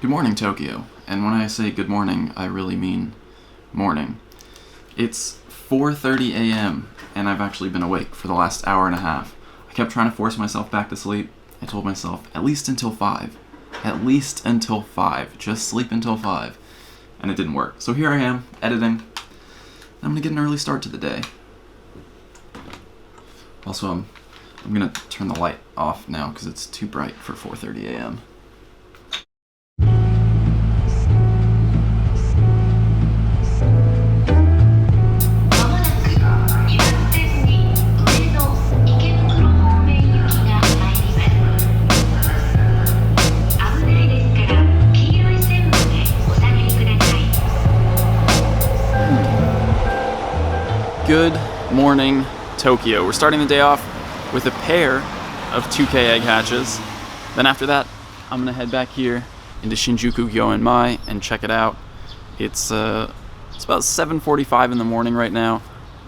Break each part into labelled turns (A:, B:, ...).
A: Good morning, Tokyo. And when I say good morning, I really mean morning. It's 4:30 a.m. and I've actually been awake for the last hour and a half. I kept trying to force myself back to sleep. I told myself, at least until 5. At least until 5. Just sleep until 5. And it didn't work. So here I am, editing. I'm gonna get an early start to the day. Also, I'm gonna turn the light off now because it's too bright for 4:30 a.m. Good morning, Tokyo. We're starting the day off with a pair of 2K egg hatches. Then after that, I'm gonna head back here into Shinjuku Gyoenmai and check it out. It's about 7:45 in the morning right now.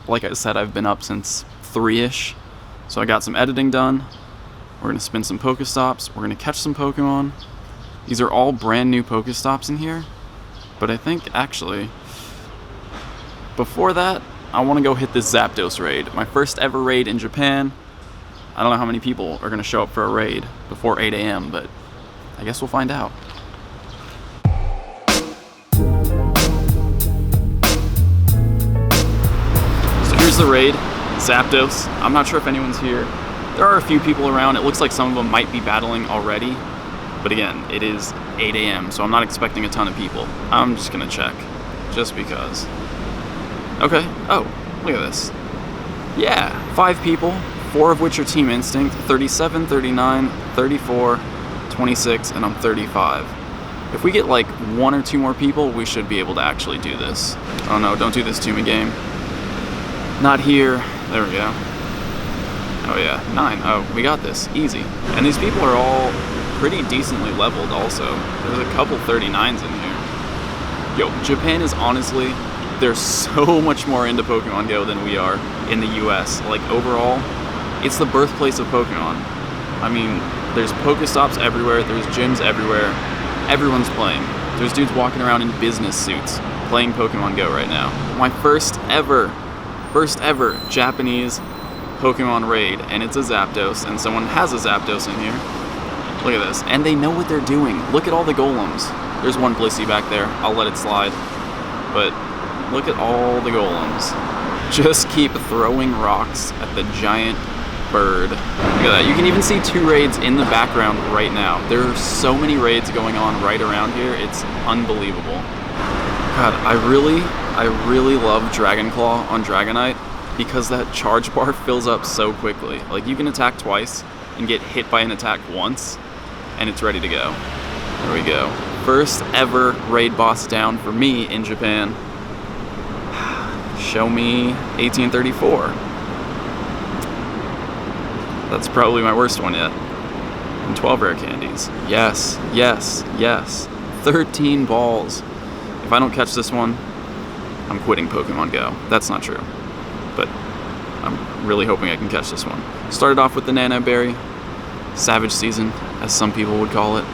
A: Like I said, I've been up since 3-ish. So I got some editing done. We're gonna spin some Pokéstops. We're gonna catch some Pokemon. These are all brand new Pokéstops in here. But I think actually, before that, I want to go hit this Zapdos raid. My first ever raid in Japan. I don't know how many people are going to show up for a raid before 8 a.m., but I guess we'll find out. So here's the raid, Zapdos. I'm not sure if anyone's here. There are a few people around. It looks like some of them might be battling already. But again, it is 8 a.m., so I'm not expecting a ton of people. I'm just going to check, just because. Okay, oh, look at this. Yeah, 5 people, 4 of which are Team Instinct, 37, 39, 34, 26, and I'm 35. If we get like 1 or 2 more people, we should be able to actually do this. Oh no, don't do this to me, game. Not here. There we go. Oh yeah, 9. Oh, we got this. Easy. And these people are all pretty decently leveled also. There's a couple 39s in here. Yo, Japan is honestly... they're so much more into Pokemon GO than we are in the US. Like, overall, it's the birthplace of Pokemon. I mean, there's Pokestops everywhere, there's gyms everywhere, everyone's playing. There's dudes walking around in business suits playing Pokemon GO right now. My first ever Japanese Pokemon raid, and it's a Zapdos, and someone has a Zapdos in here. Look at this. And they know what they're doing. Look at all the golems. There's one Blissey back there. I'll let it slide. But... look at all the golems. Just keep throwing rocks at the giant bird. Look at that. You can even see 2 raids in the background right now. There are so many raids going on right around here. It's unbelievable. God, I really love Dragon Claw on Dragonite because that charge bar fills up so quickly. Like, you can attack twice and get hit by an attack once, and it's ready to go. There we go. First ever raid boss down for me in Japan. Show me 1834. That's probably my worst one yet. And 12 rare candies. Yes, yes, yes. 13 balls. If I don't catch this one, I'm quitting Pokemon GO. That's not true. But I'm really hoping I can catch this one. Started off with the Nana Berry. Savage Season, as some people would call it.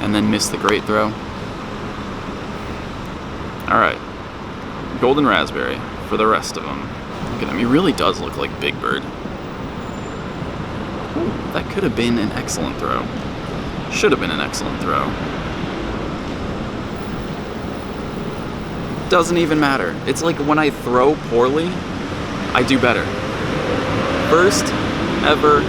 A: And then missed the Great Throw. Alright. Golden Raspberry for the rest of them. Look at him, he really does look like Big Bird. Ooh, that could have been an excellent throw. Should have been an excellent throw. Doesn't even matter. It's like when I throw poorly, I do better. First ever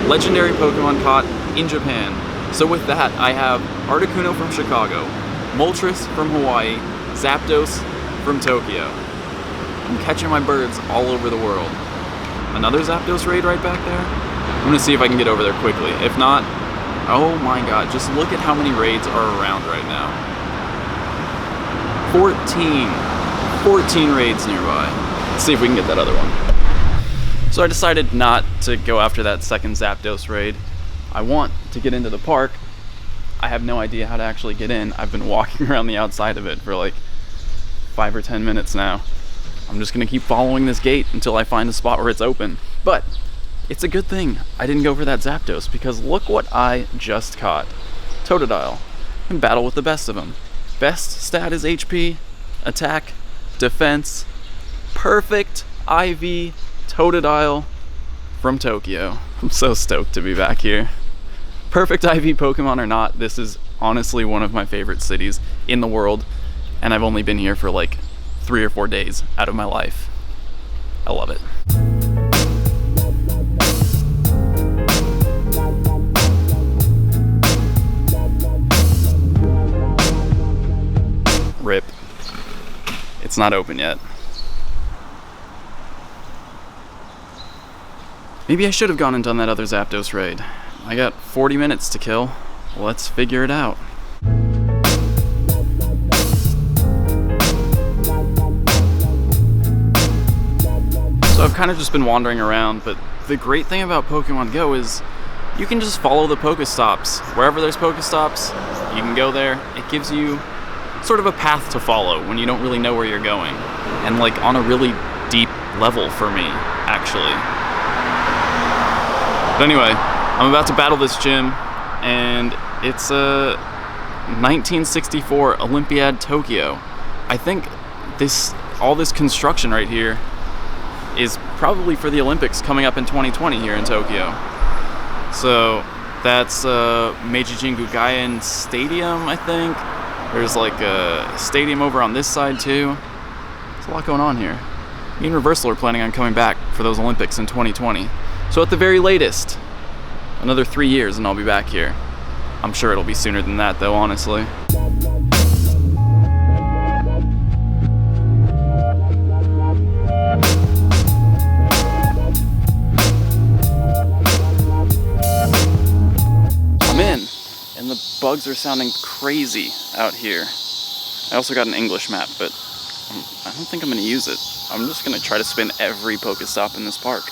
A: legendary Pokemon caught in Japan. So with that, I have Articuno from Chicago, Moltres from Hawaii, Zapdos from Tokyo. I'm catching my birds all over the world. Another Zapdos raid right back there? I'm gonna see if I can get over there quickly. If not, oh my god, just look at how many raids are around right now. 14 raids nearby. Let's see if we can get that other one. So I decided not to go after that second Zapdos raid. I want to get into the park. I have no idea how to actually get in. I've been walking around the outside of it for like 5 or 10 minutes now. I'm just gonna keep following this gate until I find a spot where it's open. But it's a good thing I didn't go for that Zapdos, because look what I just caught. Totodile, and battle with the best of them. Best stat is HP, attack, defense, perfect IV Totodile from Tokyo. I'm so stoked to be back here. Perfect IV Pokemon or not, this is honestly one of my favorite cities in the world, and I've only been here for like 3 or 4 days out of my life. I love it. Rip. It's not open yet. Maybe I should have gone and done that other Zapdos raid. I got 40 minutes to kill. Let's figure it out. So I've kind of just been wandering around, but the great thing about Pokemon Go is you can just follow the Pokéstops. Wherever there's Pokéstops, you can go there. It gives you sort of a path to follow when you don't really know where you're going. And like on a really deep level for me, actually. But anyway, I'm about to battle this gym, and it's a 1964 Olympiad Tokyo. I think all this construction right here is probably for the Olympics coming up in 2020 here in Tokyo. So that's Meiji Jingu Gaien Stadium, I think. There's like a stadium over on this side too. There's a lot going on here. Me and Reversal are planning on coming back for those Olympics in 2020. So at the very latest, another 3 years and I'll be back here. I'm sure it'll be sooner than that though, honestly. I'm in, and the bugs are sounding crazy out here. I also got an English map, but I don't think I'm gonna use it. I'm just gonna try to spin every Pokestop in this park.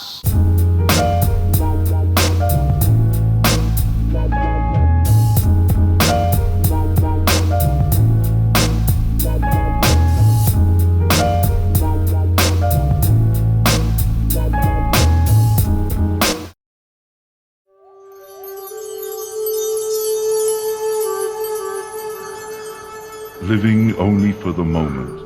B: Living only for the moment,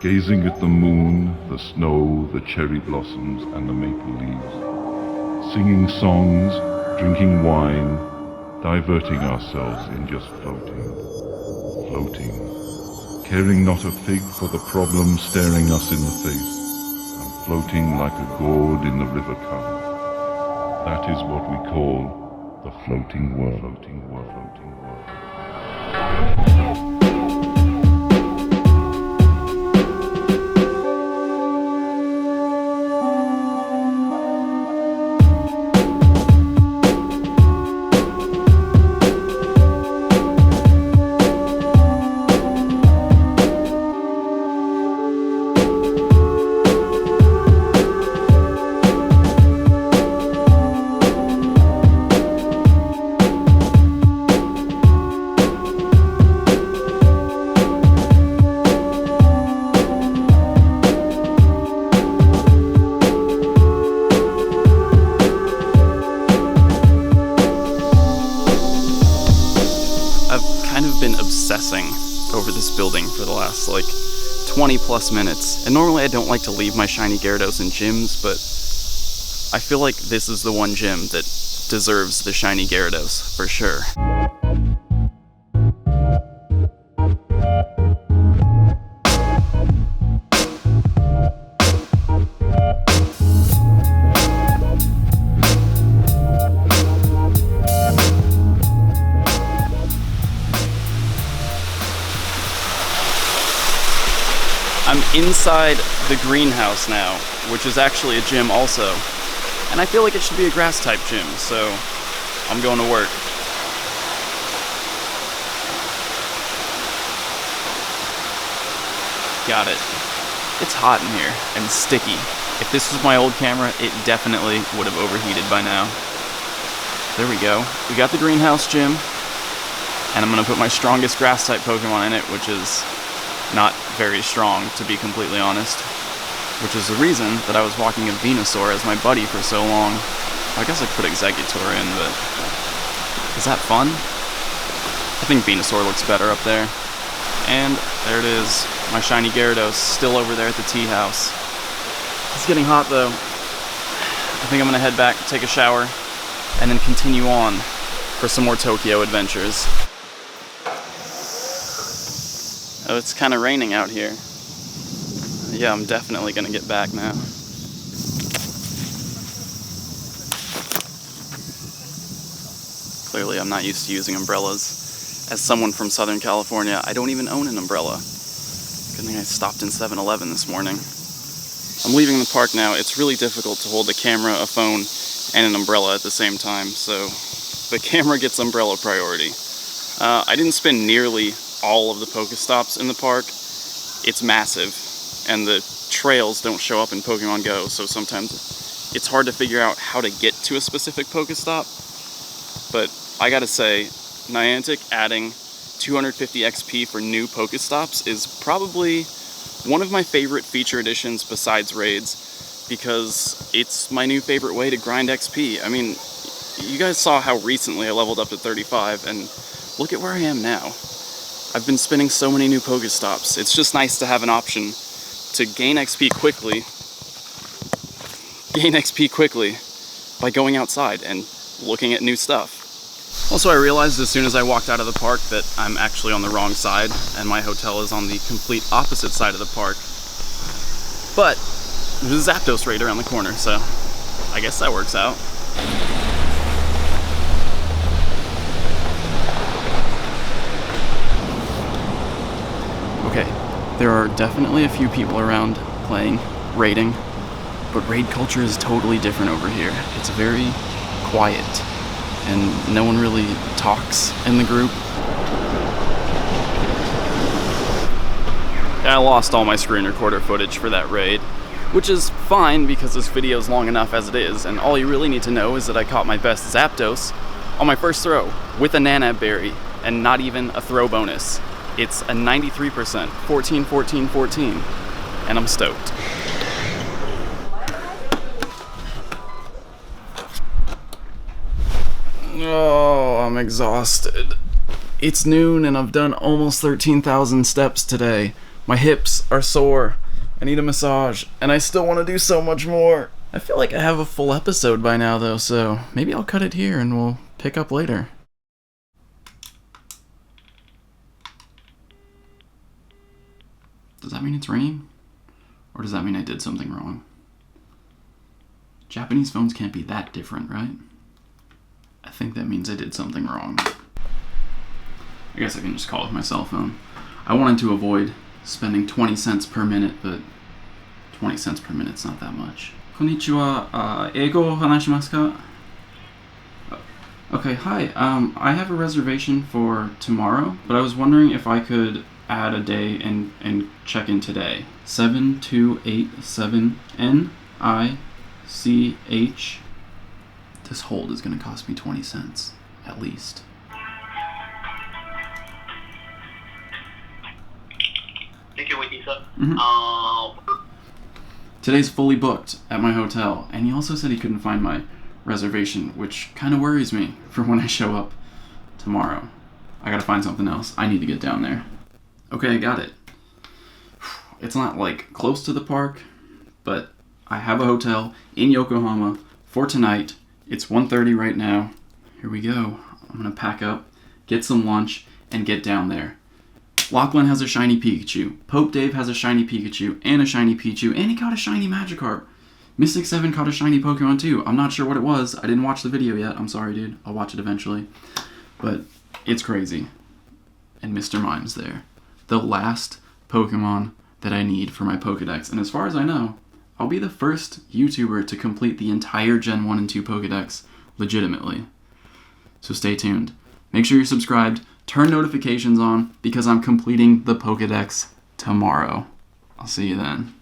B: gazing at the moon, the snow, the cherry blossoms, and the maple leaves, singing songs, drinking wine, diverting ourselves in just floating, caring not a fig for the problems staring us in the face, and floating like a gourd in the river current. That is what we call the floating world.
A: Over this building for the last like 20 plus minutes, and normally I don't like to leave my shiny Gyarados in gyms, but I feel like this is the one gym that deserves the shiny Gyarados for sure. I'm inside the greenhouse now, which is actually a gym also. And I feel like it should be a grass type gym, so I'm going to work. Got it. It's hot in here and sticky. If this was my old camera, it definitely would have overheated by now. There we go. We got the greenhouse gym, and I'm gonna put my strongest grass type Pokemon in it, which is not very strong, to be completely honest. Which is the reason that I was walking a Venusaur as my buddy for so long. I guess I could put Exeggutor in, but is that fun? I think Venusaur looks better up there. And there it is, my shiny Gyarados still over there at the tea house. It's getting hot though. I think I'm gonna head back, take a shower, and then continue on for some more Tokyo adventures. Oh, it's kind of raining out here. Yeah, I'm definitely gonna get back now. Clearly, I'm not used to using umbrellas. As someone from Southern California, I don't even own an umbrella. Good thing I stopped in 7-Eleven this morning. I'm leaving the park now. It's really difficult to hold a camera, a phone, and an umbrella at the same time, so the camera gets umbrella priority. I didn't spend nearly all of the Pokéstops in the park. It's massive, and the trails don't show up in Pokemon GO, so sometimes it's hard to figure out how to get to a specific Pokéstop. But I gotta say, Niantic adding 250 XP for new Pokéstops is probably one of my favorite feature additions besides raids, because it's my new favorite way to grind XP. I mean, you guys saw how recently I leveled up to 35, and look at where I am now. I've been spinning so many new Pokéstops. It's just nice to have an option to gain XP quickly by going outside and looking at new stuff. Also, I realized as soon as I walked out of the park that I'm actually on the wrong side, and my hotel is on the complete opposite side of the park. But there's a Zapdos raid around the corner, so I guess that works out. Okay, there are definitely a few people around playing, raiding, but raid culture is totally different over here. It's very quiet, and no one really talks in the group. I lost all my screen recorder footage for that raid, which is fine because this video is long enough as it is, and all you really need to know is that I caught my best Zapdos on my first throw with a Nanab Berry, and not even a throw bonus. It's a 93%, 14, 14, 14, and I'm stoked. Oh, I'm exhausted. It's noon and I've done almost 13,000 steps today. My hips are sore. I need a massage, and I still want to do so much more. I feel like I have a full episode by now though, so maybe I'll cut it here and we'll pick up later. Does that mean it's raining? Or does that mean I did something wrong? Japanese phones can't be that different, right? I think that means I did something wrong. I guess I can just call it my cell phone. I wanted to avoid spending 20 cents per minute, but 20 cents per minute's not that much. Konnichiwa, eigo hanashimasu ka? Okay, hi. I have a reservation for tomorrow, but I was wondering if I could add a day and check in today. 7287 NICH. This hold is gonna cost me 20 cents, at least.
C: Thank you, waiting, sir.
A: Today's fully booked at my hotel, and he also said he couldn't find my reservation, which kind of worries me for when I show up tomorrow. I gotta find something else. I need to get down there. Okay, I got it. It's not like close to the park, but I have a hotel in Yokohama for tonight. It's 1:30 right now. Here we go. I'm gonna pack up, get some lunch, and get down there. Lachlan has a shiny Pikachu. Pope Dave has a shiny Pikachu and a shiny Pichu, and he caught a shiny Magikarp. Mystic 7 caught a shiny Pokemon too. I'm not sure what it was. I didn't watch the video yet. I'm sorry, dude. I'll watch it eventually. But it's crazy. And Mr. Mime's there. The last Pokemon that I need for my Pokedex. And as far as I know, I'll be the first YouTuber to complete the entire Gen 1 and 2 Pokedex legitimately. So stay tuned. Make sure you're subscribed, turn notifications on, because I'm completing the Pokedex tomorrow. I'll see you then.